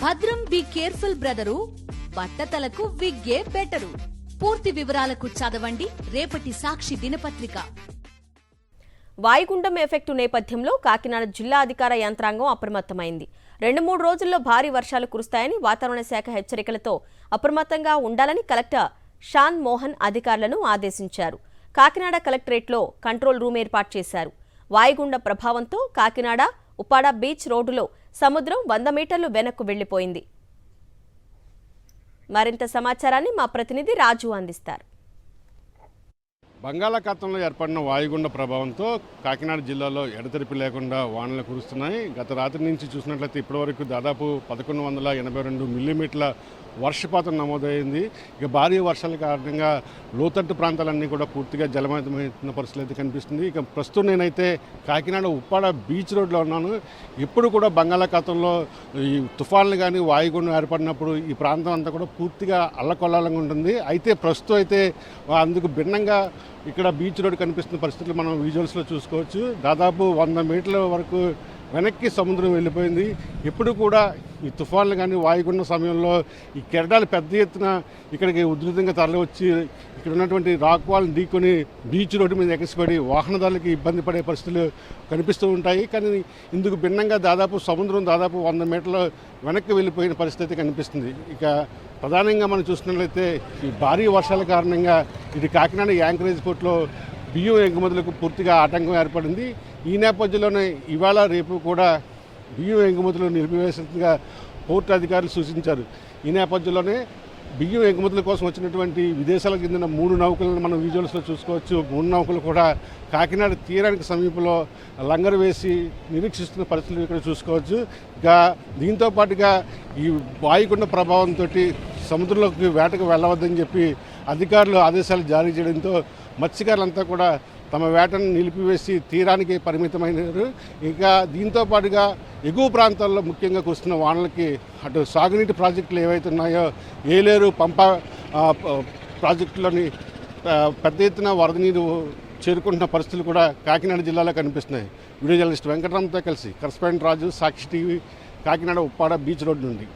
భద్రం be careful brother, బట్టతలకు విగ్గే better. పూర్తి వివరాలకు చదవండి రేపటి సాక్షి దినపత్రిక. వాయుగుండం ఎఫెక్టు నేపథ్యంలో కాకినాడ జిల్లా అధికార యంత్రాంగం అప్రమత్తమైంది. 2-3 రోజుల్లో భారీ వర్షాలు కురుస్తాయని వాతావరణ శాఖ హెచ్చరికలతో అప్రమత్తంగా ఉండాలని కలెక్టర్ షాన్ మోహన్ అధికారులను ఆదేశించారు. కాకినాడ కలెక్టరేట్లో కంట్రోల్ రూమ్ ఏర్పాటు చేశారు. వాయుగుండ ప్రభావంతో కాకినాడ ఉప్పాడ బీచ్ రోడ్డులో సముద్రం 100 మీటర్లు వెనక్కు వెళ్లిపోయింది. మరింత సమాచారాన్ని మా ప్రతినిధి రాజు అందిస్తారు. బంగాళాఖాతంలో ఏర్పడిన వాయుగుండ ప్రభావంతో కాకినాడ జిల్లాలో ఎడతెరిపి లేకుండా వానలు కురుస్తున్నాయి. గత రాత్రి నుంచి చూసినట్లయితే ఇప్పటివరకు దాదాపు 1182 మిల్లీమీటర్ల వర్షపాతం నమోదైంది. ఇక భారీ వర్షాల కారణంగా లోతట్టు ప్రాంతాలన్నీ కూడా పూర్తిగా జలమయమైన పరిస్థితులు అయితే కనిపిస్తుంది. ఇక ప్రస్తుతం నేనైతే కాకినాడ ఉప్పాడ బీచ్ రోడ్లో ఉన్నాను. ఎప్పుడు కూడా బంగాళాఖాతంలో ఈ తుఫాన్లు కానీ వాయుగుండం ఏర్పడినప్పుడు ఈ ప్రాంతం అంతా కూడా పూర్తిగా అల్లకొల్లాలంగా ఉంటుంది. అయితే ప్రస్తుతం అయితే అందుకు భిన్నంగా ఇక్కడ బీచ్ రోడ్ కనిపిస్తున్న పరిస్థితులు మనం విజువల్స్లో చూసుకోవచ్చు. దాదాపు 100 మీటర్ల వరకు వెనక్కి సముద్రం వెళ్ళిపోయింది. ఎప్పుడు కూడా ఈ తుఫాన్లు కానీ వాయుగుండం సమయంలో ఈ కెరటాలు పెద్ద ఎత్తున ఇక్కడికి ఉధృతంగా తరలివచ్చి ఇక్కడ ఉన్నటువంటి రాక్ వాల్ని ఢీకొని బీచ్ రోడ్డు మీద ఎగసిపడి వాహనదారులకి ఇబ్బంది పడే పరిస్థితులు కనిపిస్తూ ఉంటాయి. కానీ ఇందుకు భిన్నంగా సముద్రం దాదాపు 100 మీటర్ల వెనక్కి వెళ్ళిపోయిన పరిస్థితి కనిపిస్తుంది. ఇక ప్రధానంగా మనం చూసినట్లయితే ఈ భారీ వర్షాల కారణంగా ఇది కాకినాడ యాంకరేజ్ పోర్ట్లో బియ్యం ఎగుమతులకు పూర్తిగా ఆటంకం ఏర్పడింది. ఈ నేపథ్యంలోనే ఇవాళ రేపు కూడా బియ్యం ఎగుమతులు నిలిపివేసినట్టుగా పోర్టు అధికారులు సూచించారు. ఈ నేపథ్యంలోనే బియ్యం ఎగుమతుల కోసం వచ్చినటువంటి విదేశాలకు చెందిన 3 నౌకలను మనం విజువల్స్లో చూసుకోవచ్చు. 3 నౌకలు కూడా కాకినాడ తీరానికి సమీపంలో లంగరు వేసి నిరీక్షిస్తున్న పరిస్థితులు ఇక్కడ చూసుకోవచ్చు. ఇక దీంతో పాటుగా ఈ వాయుగుండ ప్రభావంతో సముద్రంలోకి వేటకు వెళ్ళవద్దని చెప్పి అధికారులు ఆదేశాలు జారీ చేయడంతో మత్స్యకారులంతా కూడా తమ వేటను నిలిపివేసి తీరానికి పరిమితమైనారు. ఇంకా దీంతో పాటుగా ఎగువ ప్రాంతాల్లో ముఖ్యంగా కురుస్తున్న వానలకి అటు సాగునీటి ప్రాజెక్టులు ఏవైతే ఉన్నాయో ఏలేరు పంప ప్రాజెక్టులోని పెద్ద ఎత్తున వరద నీరు చేరుకుంటున్న పరిస్థితులు కూడా కాకినాడ జిల్లాలో కనిపిస్తున్నాయి. వీడియో జర్నలిస్ట్ వెంకటరామ్తో కలిసి correspondent Raju, Sakshi TV, Kakinada Uppada beach road నుండి.